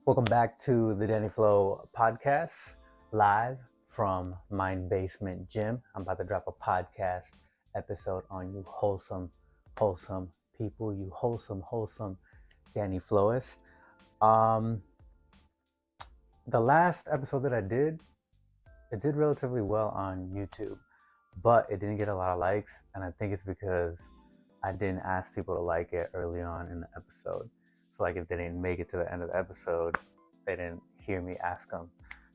Welcome back to the Dani Flo Podcast, live from Mind Basement Gym. I'm about to drop a podcast episode on you wholesome people, you wholesome Dani Floists. The last episode that I did, it did relatively well on YouTube, but it didn't get a lot of likes, and I think it's because I didn't ask people to like it early on in the episode. So like if they didn't make it to the end of the episode, they didn't hear me ask them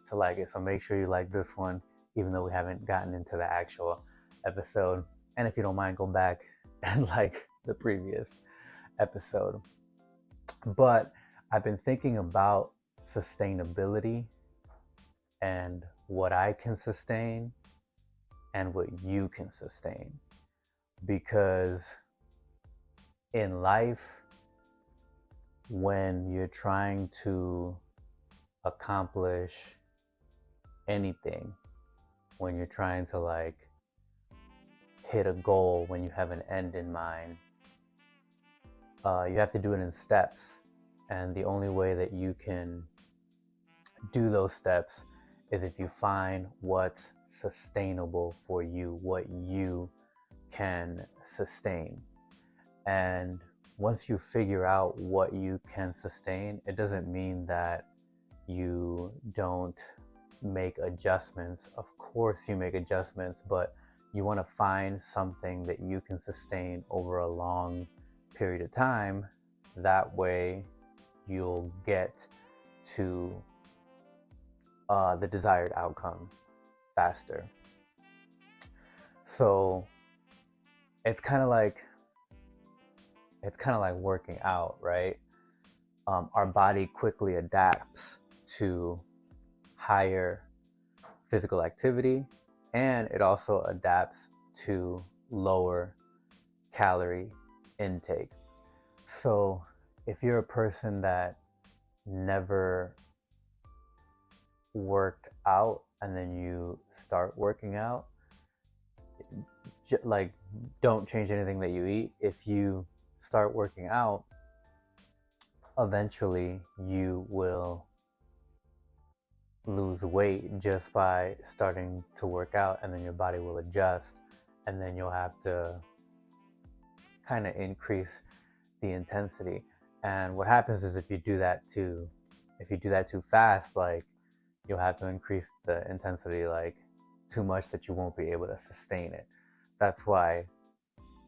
to like it. So make sure you like this one, even though we haven't gotten into the actual episode. And if you don't mind, go back and like the previous episode. But I've been thinking about sustainability and what I can sustain and what you can sustain. Because in life, when you're trying to accomplish anything, when you're trying to like hit a goal, when you have an end in mind, you have to do it in steps. And the only way that you can do those steps is if you find what's sustainable for you, what you can sustain. And once you figure out what you can sustain, it doesn't mean that you don't make adjustments. Of course you make adjustments, but you want to find something that you can sustain over a long period of time. That way you'll get to the desired outcome faster. So it's kind of like working out, right? Our body quickly adapts to higher physical activity, and it also adapts to lower calorie intake. So if you're a person that never worked out and then you start working out, like, don't change anything that you eat. If you start working out, eventually you will lose weight just by starting to work out, and then your body will adjust, and then you'll have to kind of increase the intensity. And what happens is if you do that too fast, like, you'll have to increase the intensity like too much that you won't be able to sustain it. That's why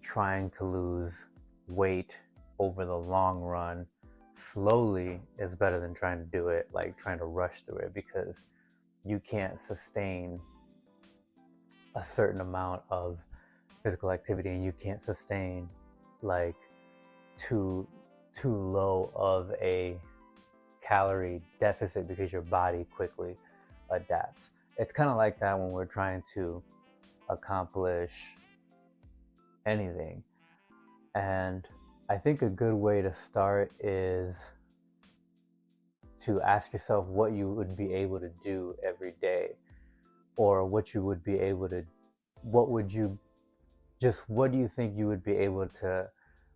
trying to lose weight over the long run slowly is better than trying to do it, like trying to rush through it, because you can't sustain a certain amount of physical activity, and you can't sustain like too low of a calorie deficit because your body quickly adapts. It's kind of like that when we're trying to accomplish anything. And I think a good way to start is to ask yourself what you would be able to do every day, or what do you think you would be able to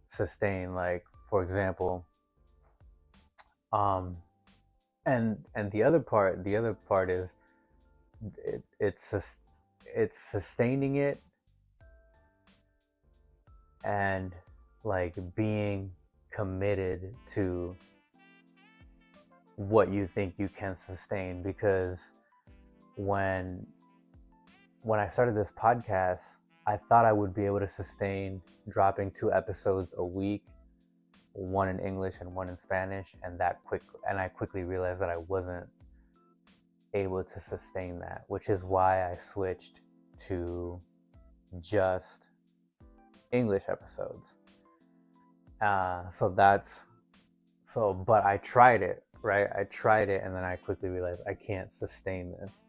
sustain? Like, for example, and the other part is it's sustaining it and like being committed to what you think you can sustain. Because when I started this podcast, I thought I would be able to sustain dropping 2 episodes a week, one in English and one in Spanish, and I quickly realized that I wasn't able to sustain that, which is why I switched to just English episodes. But I tried it, right? I tried it, and then I quickly realized I can't sustain this.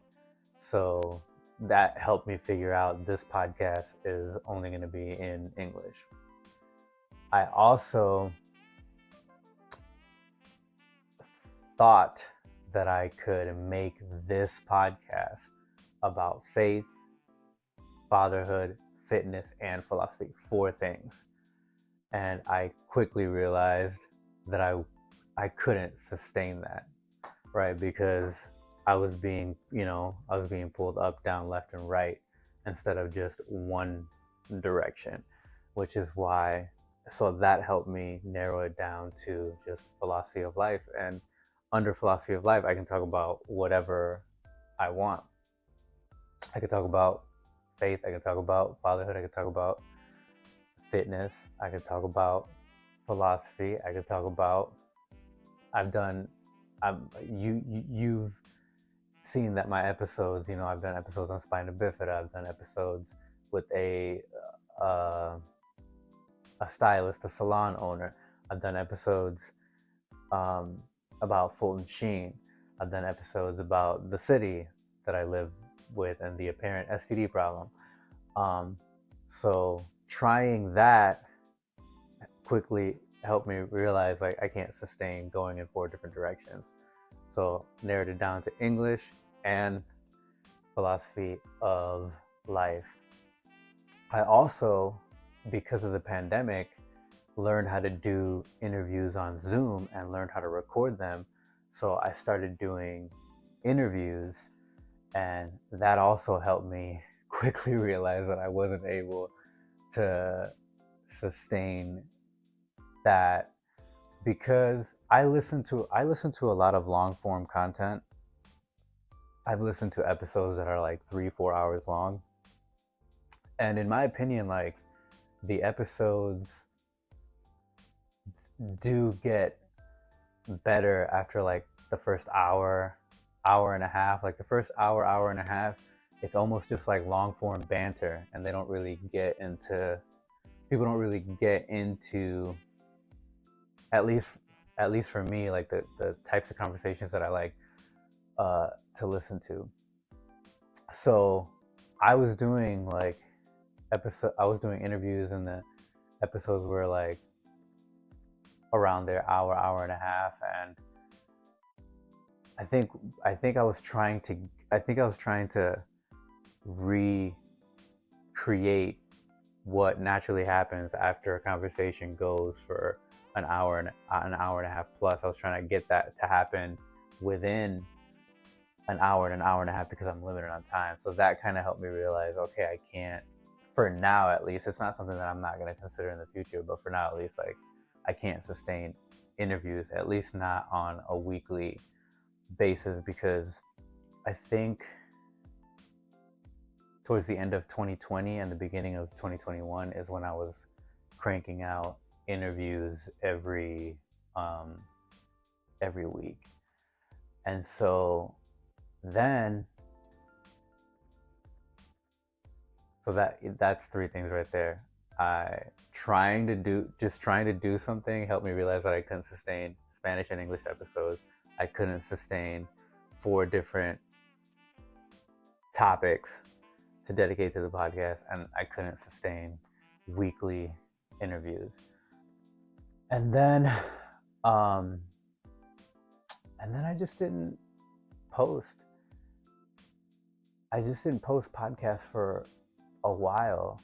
So that helped me figure out this podcast is only going to be in English. I also thought that I could make this podcast about faith, fatherhood, fitness, and philosophy. 4 things. And I quickly realized that I couldn't sustain that. right? Because I was being, I was being pulled up, down, left, and right instead of just one direction, which is why, so that helped me narrow it down to just philosophy of life. And under philosophy of life, I can talk about whatever I want. I could talk about faith, I could talk about fatherhood, I could talk about fitness, I could talk about philosophy, I could talk about, I've done, you've seen that my episodes, I've done episodes on spina bifida, I've done episodes with uh, a stylist, a salon owner. I've done episodes um, about Fulton Sheen. I've done episodes about the city that I live with and the apparent STD problem. So trying that quickly helped me realize like I can't sustain going in 4 different directions. So narrowed it down to English and philosophy of life. I also, because of the pandemic, learned how to do interviews on Zoom and learned how to record them. So I started doing interviews, and that also helped me quickly realize that I wasn't able to sustain that, because I listen to a lot of long form content. I've listened to episodes that are like 3-4 hours long, and in my opinion, like, the episodes do get better after like the first hour and a half. Like the first hour and a half, it's almost just like long form banter, and they don't really get into, people don't really get into, at least for me, like the types of conversations that I like to listen to. So I was doing like I was doing interviews, and the episodes were like around their hour and a half, and I think I was trying to recreate what naturally happens after a conversation goes for an hour and a half plus. I was trying to get that to happen within an hour and a half, because I'm limited on time. So that kind of helped me realize, okay, I can't, for now at least, it's not something that I'm not going to consider in the future, but for now at least, like, I can't sustain interviews, at least not on a weekly basis, because I think towards the end of 2020 and the beginning of 2021 is when I was cranking out interviews every week. And so then, that's 3 things right there. Trying to do something helped me realize that I couldn't sustain Spanish and English episodes. I couldn't sustain 4 different topics to dedicate to the podcast, and I couldn't sustain weekly interviews. And then I just didn't post. Podcasts for a while.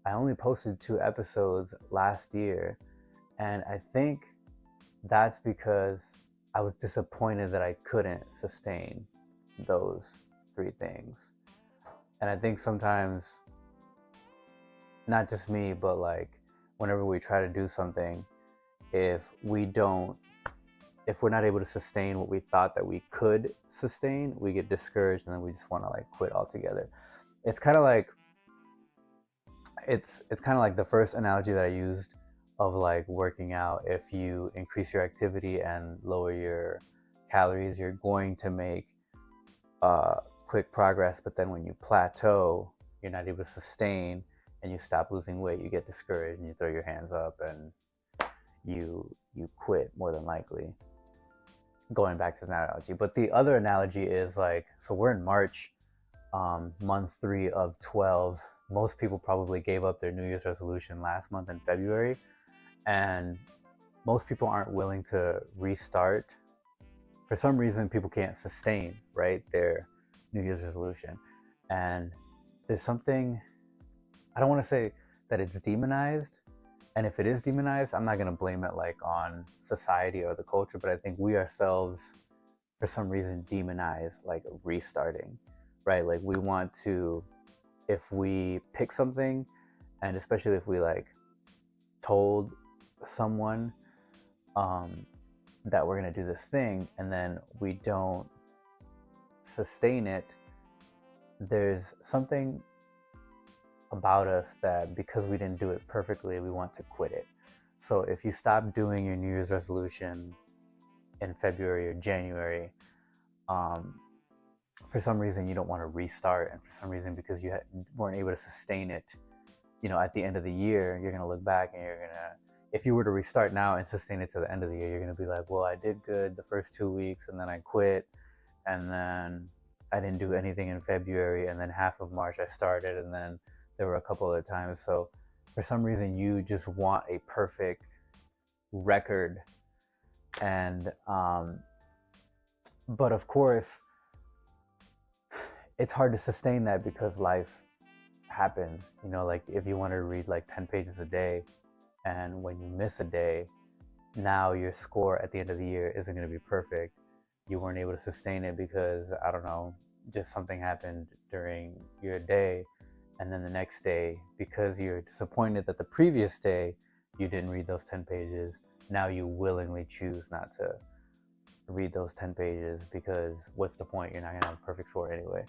I only posted 2 episodes last year, and I think that's because I was disappointed that I couldn't sustain those 3 things. And I think sometimes, not just me, but like whenever we try to do something, if we're not able to sustain what we thought that we could sustain, we get discouraged, and then we just want to like quit altogether. It's kind of like the first analogy that I used of like working out. If you increase your activity and lower your calories, you're going to make quick progress, but then when you plateau, you're not able to sustain, and you stop losing weight, you get discouraged, and you throw your hands up, and you quit, more than likely, going back to the analogy. But the other analogy is like, so we're in March, month 3 of 12. Most people probably gave up their New Year's resolution last month in February, and most people aren't willing to restart. For some reason, people can't sustain, right, their New Year's resolution. And there's something, I don't want to say that it's demonized, and if it is demonized, I'm not going to blame it like on society or the culture, but I think we ourselves for some reason demonize like restarting, right? Like we want to, if we pick something, and especially if we like told someone that we're going to do this thing and then we don't sustain it, there's something about us that because we didn't do it perfectly, we want to quit it. So if you stop doing your New Year's resolution in February or January, for some reason you don't want to restart, and for some reason because you weren't able to sustain it, at the end of the year, you're going to look back and you're going to, if you were to restart now and sustain it to the end of the year, you're going to be like, well, I did good the first 2 weeks and then I quit, and then I didn't do anything in February, and then half of March I started, and then there were a couple of times. So for some reason you just want a perfect record, and but of course it's hard to sustain that because life happens. Like if you want to read like 10 pages a day, and when you miss a day, now your score at the end of the year isn't going to be perfect. You weren't able to sustain it because, I don't know, just something happened during your day, and then the next day, because you're disappointed that the previous day you didn't read those 10 pages, now you willingly choose not to read those 10 pages because what's the point? You're not going to have a perfect score anyway.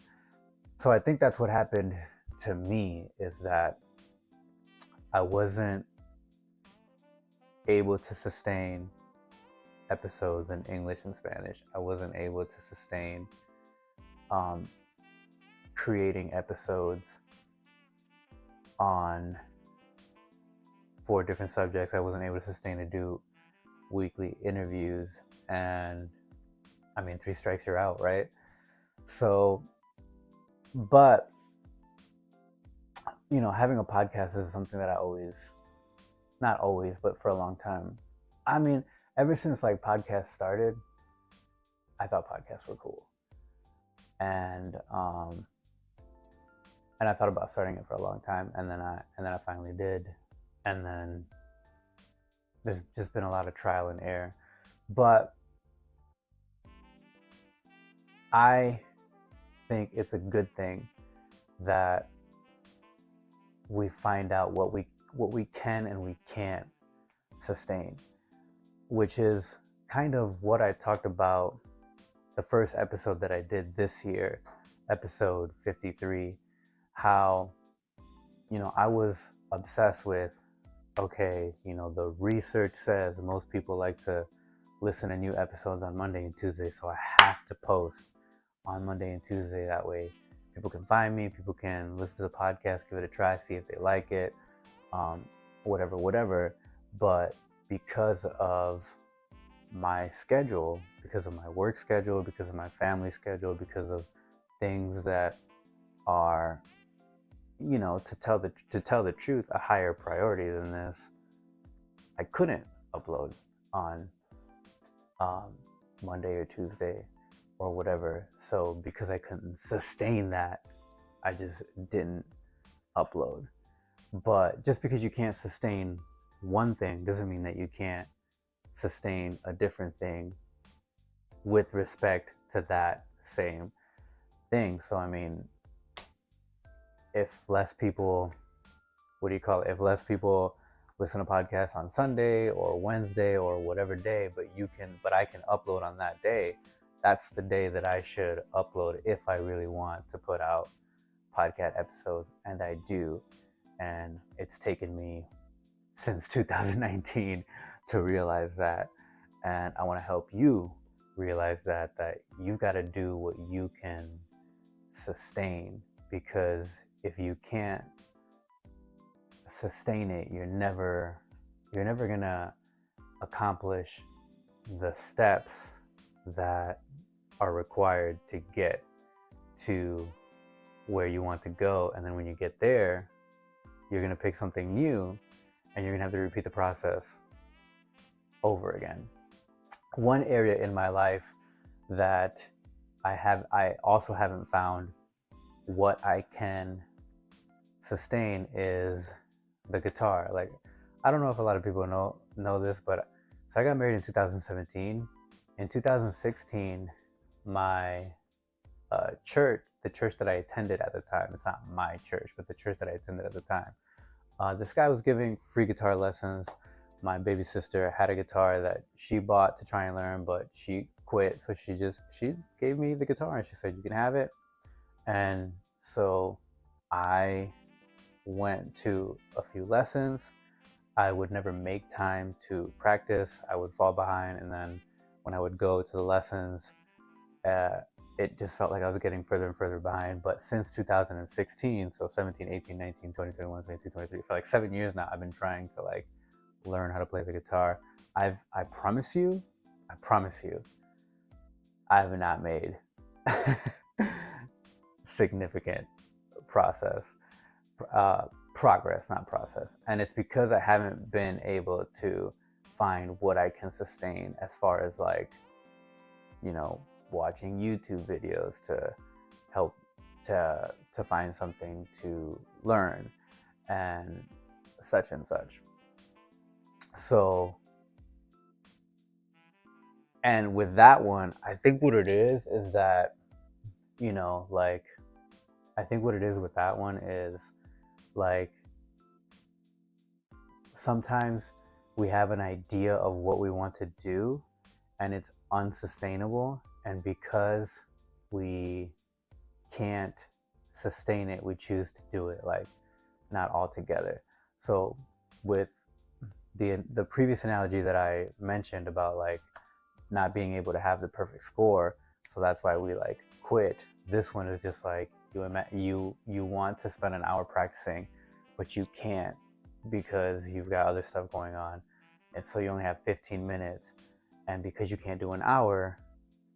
So I think that's what happened to me, is that I wasn't able to sustain episodes in English and Spanish. I wasn't able to sustain creating episodes on 4 different subjects. I wasn't able to sustain to do weekly interviews, and I mean, 3 strikes you're out, right? So, but having a podcast is something that I always, not always, but for a long time. I mean, ever since like podcasts started, I thought podcasts were cool, and I thought about starting it for a long time, and then I finally did, and then there's just been a lot of trial and error, but I think it's a good thing that we find out what we can and we can't sustain, which is kind of what I talked about the first episode that I did this year, episode 53, how I was obsessed with, okay, the research says most people like to listen to new episodes on Monday and Tuesday, so I have to post on Monday and Tuesday. That way people can find me, people can listen to the podcast, give it a try, see if they like it, whatever. But because of my schedule, because of my work schedule, because of my family schedule, because of things that are, to tell the truth, a higher priority than this, I couldn't upload on Monday or Tuesday or whatever. So because I couldn't sustain that, I just didn't upload. But just because you can't sustain one thing doesn't mean that you can't sustain a different thing with respect to that same thing. So I mean, if less people, if less people listen to podcasts on Sunday or Wednesday or whatever day, but I can upload on that day, that's the day that I should upload if I really want to put out podcast episodes, and I do. And it's taken me since 2019 to realize that, and I want to help you realize that you've got to do what you can sustain, because if you can't sustain it, you're never gonna accomplish the steps that are required to get to where you want to go. And then when you get there, you're gonna pick something new, and you're gonna have to repeat the process over again. One area in my life that I also haven't found what I can sustain is the guitar. Like, I don't know if a lot of people know this, but so I got married in 2017. In 2016, my church, the church that I attended at the time, it's not my church, but the church that I attended at the time, this guy was giving free guitar lessons. My baby sister had a guitar that she bought to try and learn, but she quit. So she gave me the guitar and she said, you can have it. And so I went to a few lessons. I would never make time to practice. I would fall behind. And then when I would go to the lessons, it just felt like I was getting further and further behind. But since 2016, so 17, 18, 19, 20, 21, 22, 23, for like 7 years now, I've been trying to like learn how to play the guitar. I promise you, I have not made significant progress, not process. And it's because I haven't been able to find what I can sustain as far as like, you know, watching YouTube videos to help to find something to learn and such and such. So, and with that one, I think what it is that, you know, like, I think what it is with that one is like, sometimes we have an idea of what we want to do and it's unsustainable. And because we can't sustain it, we choose to do it like not altogether. So with the previous analogy that I mentioned about like not being able to have the perfect score, so that's why we like quit. This one is just like you want to spend an hour practicing, but you can't because you've got other stuff going on, and so you only have 15 minutes. And because you can't do an hour,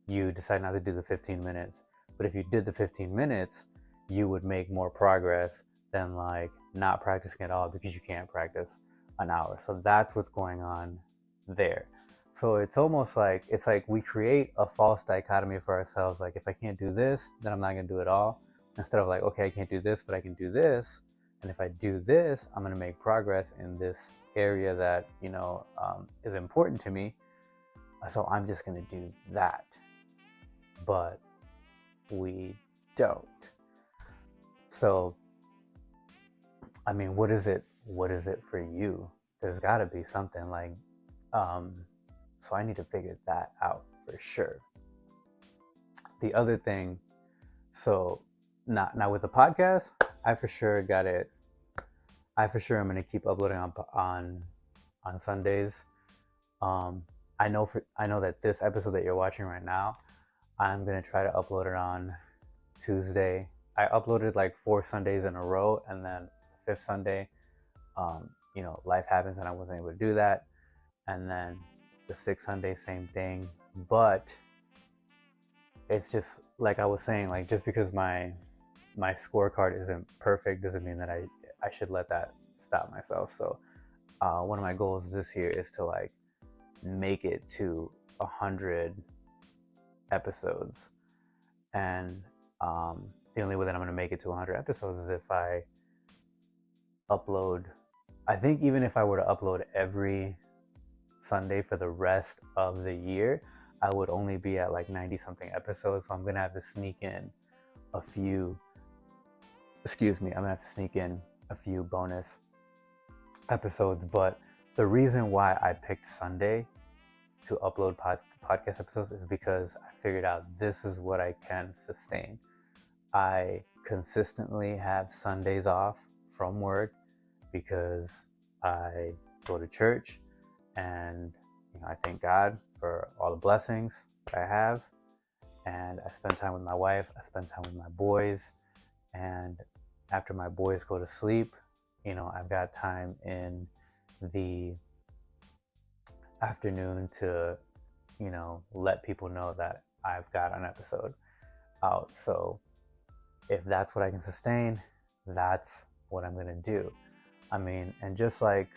you decide not to do the 15 minutes. But if you did the 15 minutes, you would make more progress than like not practicing at all because you can't practice an hour. So that's what's going on there. So it's almost like, it's like we create a false dichotomy for ourselves. Like, if I can't do this, then I'm not going to do it all. Instead of like, okay, I can't do this, but I can do this. And if I do this, I'm going to make progress in this area that, you know, is important to me. So I'm just going to do that. But we don't. So, I mean, what is it for you? There's got to be something like, so I need to figure that out for sure. The other thing, so now with the podcast, I for sure am going to keep uploading on Sundays. I know that this episode that you're watching right now, I'm going to try to upload it on Tuesday. I uploaded like 4 Sundays in a row, and then 5th Sunday, you know, life happens and I wasn't able to do that. And then the 6th Sunday, same thing. But it's just like I was saying, like, just because my scorecard isn't perfect doesn't mean that I should let that stop myself. So one of my goals this year is to like make it to 100 episodes. And the only way that I'm going to make it to 100 episodes is if I upload. I think even if I were to upload every Sunday for the rest of the year, I would only be at like 90 something episodes. So I'm going to have to sneak in a few bonus episodes. But the reason why I picked Sunday to upload podcast episodes is because I figured out this is what I can sustain. I consistently have Sundays off from work because I go to church, and you know, I thank God for all the blessings that I have, and I spend time with my wife, I spend time with my boys, and after my boys go to sleep, you know, I've got time in the afternoon to, you know, let people know that I've got an episode out. So if that's what I can sustain, that's what I'm gonna do. I mean, and just like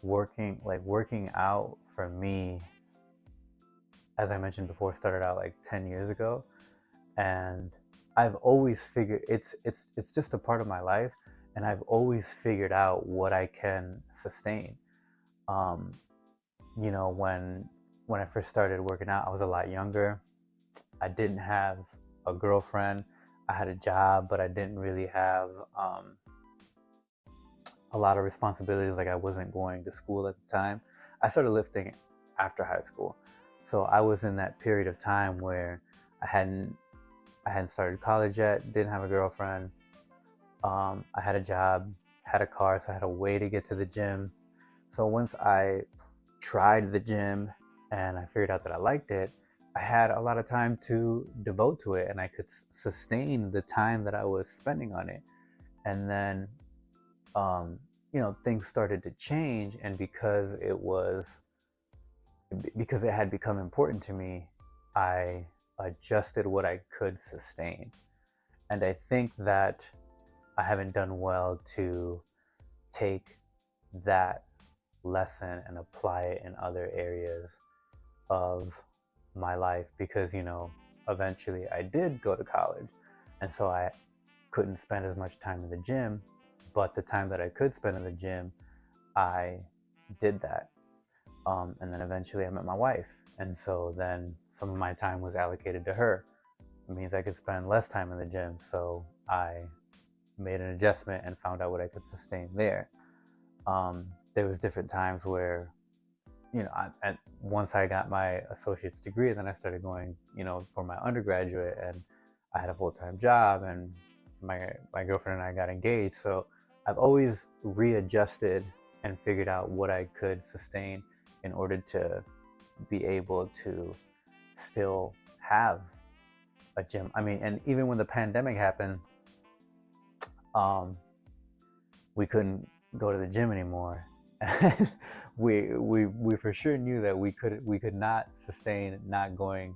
working out for me, as I mentioned before, started out like 10 years ago, and I've always figured it's just a part of my life, and I've always figured out what I can sustain. You know, when when I first started working out, I was a lot younger. I didn't have a girlfriend. I had a job, but I didn't really have a lot of responsibilities. Like, I wasn't going to school at the time. I started lifting after high school, so I was in that period of time where I hadn't started college yet, didn't have a girlfriend. I had a job, had a car, so I had a way to get to the gym. So once I tried the gym and I figured out that I liked it, I had a lot of time to devote to it, and I could sustain the time that I was spending on it. And then, things started to change, and because it had become important to me, I adjusted what I could sustain. And I think that I haven't done well to take that lesson and apply it in other areas of my life, because eventually I did go to college, and so I couldn't spend as much time in the gym, but the time that I could spend in the gym, I did that. And then eventually I met my wife, and so then some of my time was allocated to her. It means I could spend less time in the gym, so I made an adjustment and found out what I could sustain there. There was different times where, once I got my associate's degree, then I started going, for my undergraduate, and I had a full-time job, and my girlfriend and I got engaged. So I've always readjusted and figured out what I could sustain in order to be able to still have a gym. I mean, and even when the pandemic happened, we couldn't go to the gym anymore. And we for sure knew that we could not sustain not going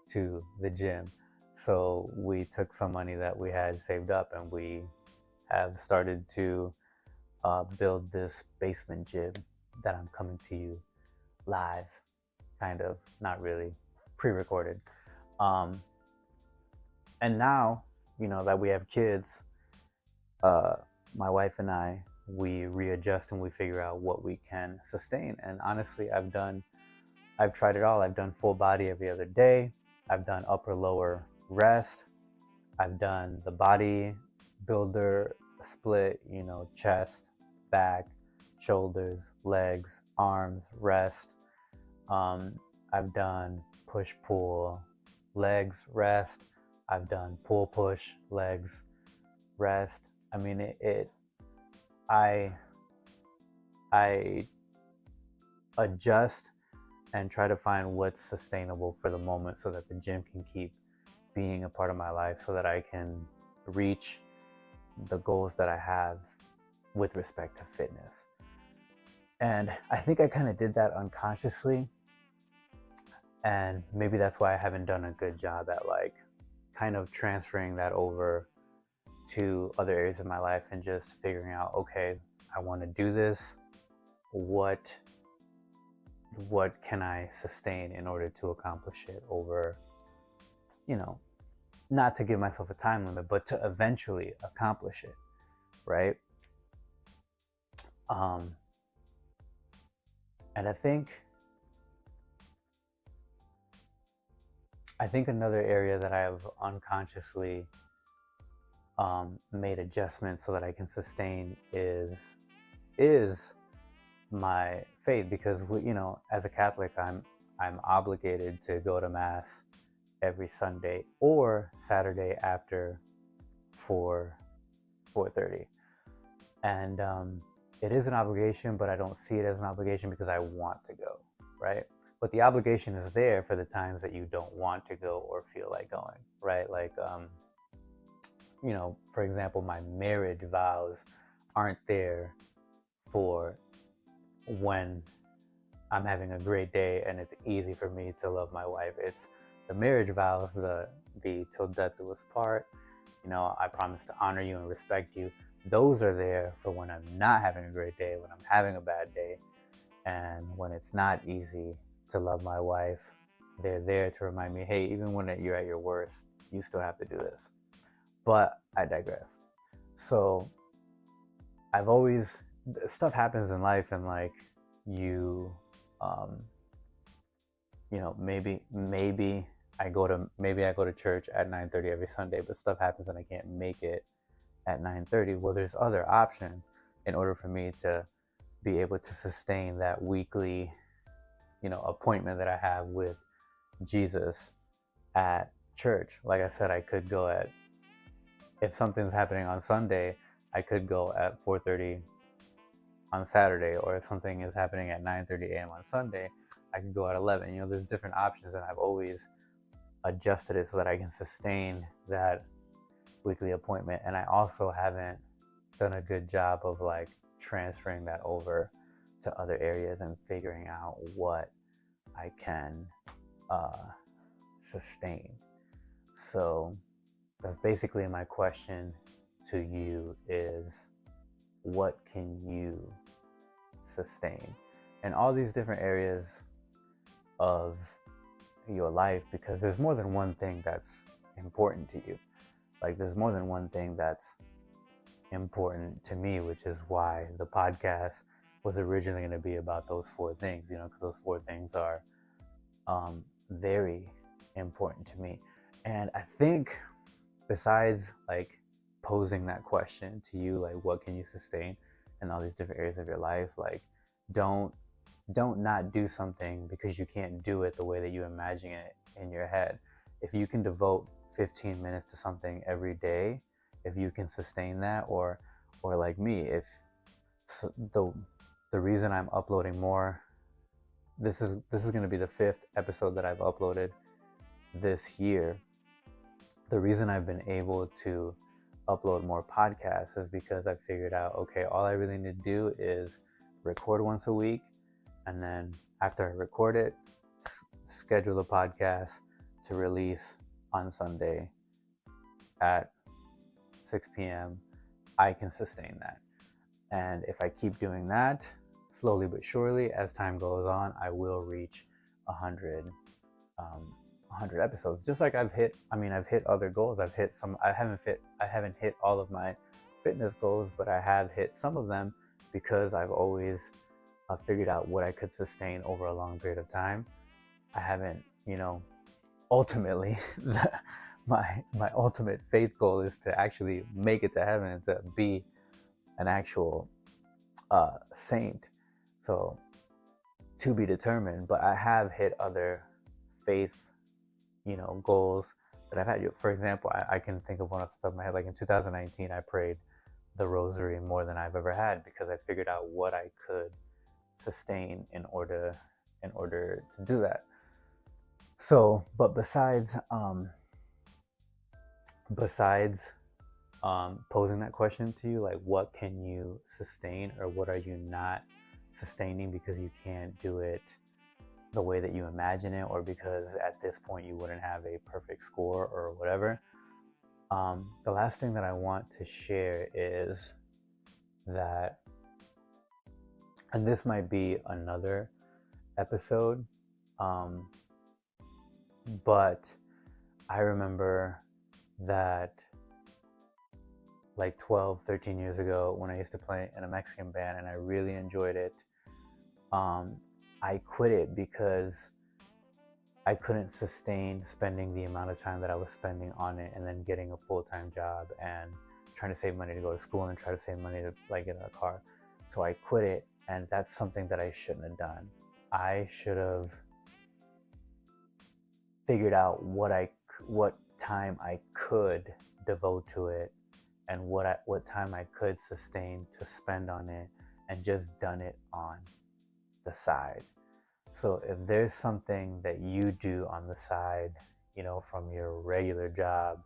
to the gym. So we took some money that we had saved up, and we have started to build this basement gym that I'm coming to you live, kind of, not really, pre-recorded. And now, that we have kids, my wife and I, we readjust and we figure out what we can sustain. And honestly, I've tried it all. I've done full body every other day. I've done upper lower rest. I've done the body builder split, chest, back, shoulders, legs, arms, rest. I've done push pull, legs, rest. I've done pull push, legs, rest. I mean, I adjust and try to find what's sustainable for the moment, so that the gym can keep being a part of my life, so that I can reach the goals that I have with respect to fitness. And I think I kind of did that unconsciously, and maybe that's why I haven't done a good job at kind of transferring that over to other areas of my life, and just figuring out, okay, I want to do this. What can I sustain in order to accomplish it over, not to give myself a time limit, but to eventually accomplish it, right? And I think another area that I have unconsciously made adjustments so that I can sustain is my faith, because as a Catholic, I'm obligated to go to Mass every Sunday or Saturday after 4:30, and it is an obligation, but I don't see it as an obligation because I want to go, right? But the obligation is there for the times that you don't want to go or feel like going, right? Like, for example, my marriage vows aren't there for when I'm having a great day and it's easy for me to love my wife. It's the marriage vows, the till death do us part, I promise to honor you and respect you. Those are there for when I'm not having a great day, when I'm having a bad day, and when it's not easy to love my wife. They're there to remind me, hey, even when you're at your worst, you still have to do this. But I digress. So stuff happens in life, and you maybe I go to church at 9:30 every Sunday, but stuff happens and I can't make it at 9:30. Well, there's other options in order for me to be able to sustain that weekly, appointment that I have with Jesus at church. Like I said, I could go if something's happening on Sunday, I could go at 4:30 on Saturday, or if something is happening at 9:30 a.m. on Sunday, I could go at 11. There's different options, and I've always adjusted it so that I can sustain that weekly appointment. And I also haven't done a good job of like transferring that over to other areas and figuring out what I can sustain. So that's basically my question to you is, what can you sustain in all these different areas of your life? Because there's more than one thing that's important to you. Like there's more than one thing that's important to me, which is why the podcast was originally going to be about those four things, because those four things are very important to me. And I think besides like posing that question to you, like what can you sustain in all these different areas of your life, like don't not do something because you can't do it the way that you imagine it in your head. If you can devote 15 minutes to something every day, if you can sustain that, or like me, if the reason I'm uploading more, this is going to be the 5th episode that I've uploaded this year. The reason I've been able to upload more podcasts is because I figured out, okay, all I really need to do is record once a week, and then after I record it, schedule the podcast to release on Sunday at 6 p.m. I can sustain that. And if I keep doing that, slowly but surely, as time goes on, I will reach 100 episodes. Just like I've hit other goals. I haven't hit all of my fitness goals, but I have hit some of them because I've always figured out what I could sustain over a long period of time. I haven't, ultimately, my ultimate faith goal is to actually make it to heaven and to be an actual saint. So to be determined, but I have hit other faith, goals that I've had. For example, I can think of one off the top of my head. Like in 2019, I prayed the rosary more than I've ever had because I figured out what I could sustain in order to do that. So, but besides posing that question to you, like what can you sustain, or what are you not sustaining because you can't do it the way that you imagine it, or because at this point you wouldn't have a perfect score or whatever. The last thing that I want to share is that, and this might be another episode, but I remember that like 12-13 years ago when I used to play in a Mexican band and I really enjoyed it, I quit it because I couldn't sustain spending the amount of time that I was spending on it and then getting a full-time job and trying to save money to go to school and try to save money to like get a car. So I quit it, and that's something that I shouldn't have done. I should have figured out what time I could devote to it and what time I could sustain to spend on it, and just done it on the side. So if there's something that you do on the side, from your regular job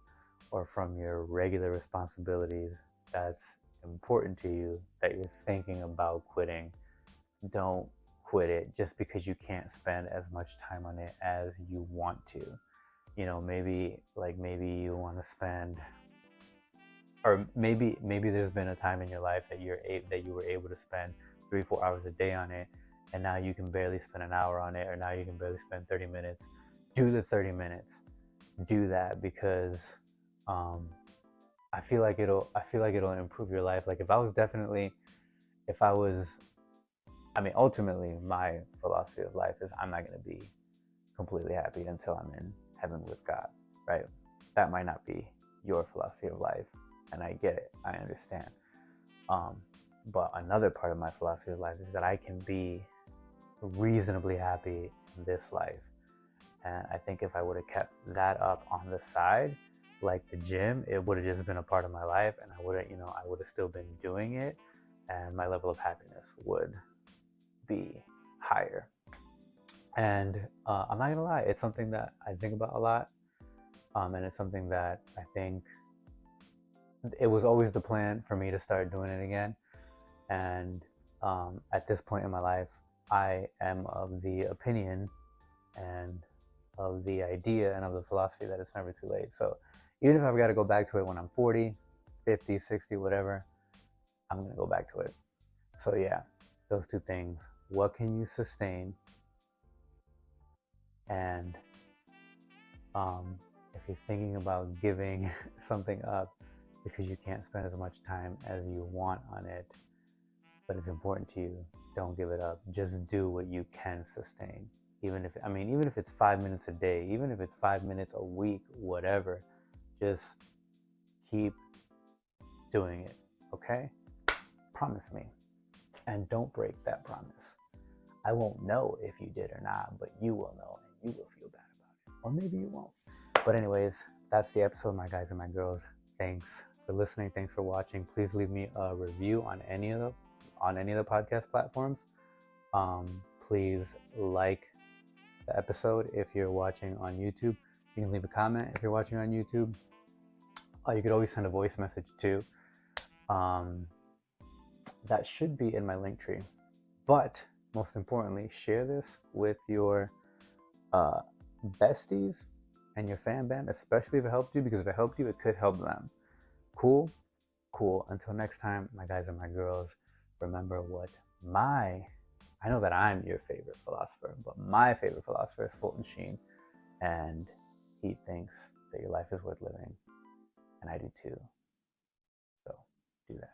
or from your regular responsibilities that's important to you, that you're thinking about quitting, don't quit it just because you can't spend as much time on it as you want to. Maybe you want to spend, or maybe there's been a time in your life that you were able to spend 3-4 hours a day on it, and now you can barely spend an hour on it, or now you can barely spend 30 minutes. Do the 30 minutes. Do that, because I feel like it'll improve your life. Like ultimately my philosophy of life is I'm not going to be completely happy until I'm in heaven with God, right? That might not be your philosophy of life, and I get it, I understand. But another part of my philosophy of life is that I can be reasonably happy in this life. And I think if I would have kept that up on the side, like the gym, it would have just been a part of my life, and I would have still been doing it, and my level of happiness would be higher. And I'm not gonna lie, it's something that I think about a lot, and it's something that I think it was always the plan for me to start doing it again. And at this point in my life, I am of the opinion and of the idea and of the philosophy that it's never too late. So even if I've got to go back to it when I'm 40, 50, 60, whatever, I'm going to go back to it. So yeah, those two things. What can you sustain? And if you're thinking about giving something up because you can't spend as much time as you want on it, but it's important to you, don't give it up. Just do what you can sustain. Even if it's 5 minutes a day, even if it's 5 minutes a week, whatever, just keep doing it, okay? Promise me. And don't break that promise. I won't know if you did or not, but you will know, and you will feel bad about it. Or maybe you won't. But anyways, that's the episode, my guys and my girls. Thanks for listening. Thanks for watching. Please leave me a review on any of the podcast platforms. Please like the episode if you're watching on YouTube. You can leave a comment if you're watching on YouTube. You could always send a voice message too. That should be in my link tree. But most importantly, share this with your besties and your fan band, especially if it helped you, because if it helped you, it could help them. Cool. Until next time, my guys and my girls, remember what I know that I'm your favorite philosopher, but my favorite philosopher is Fulton Sheen, and he thinks that your life is worth living, and I do too. So do that.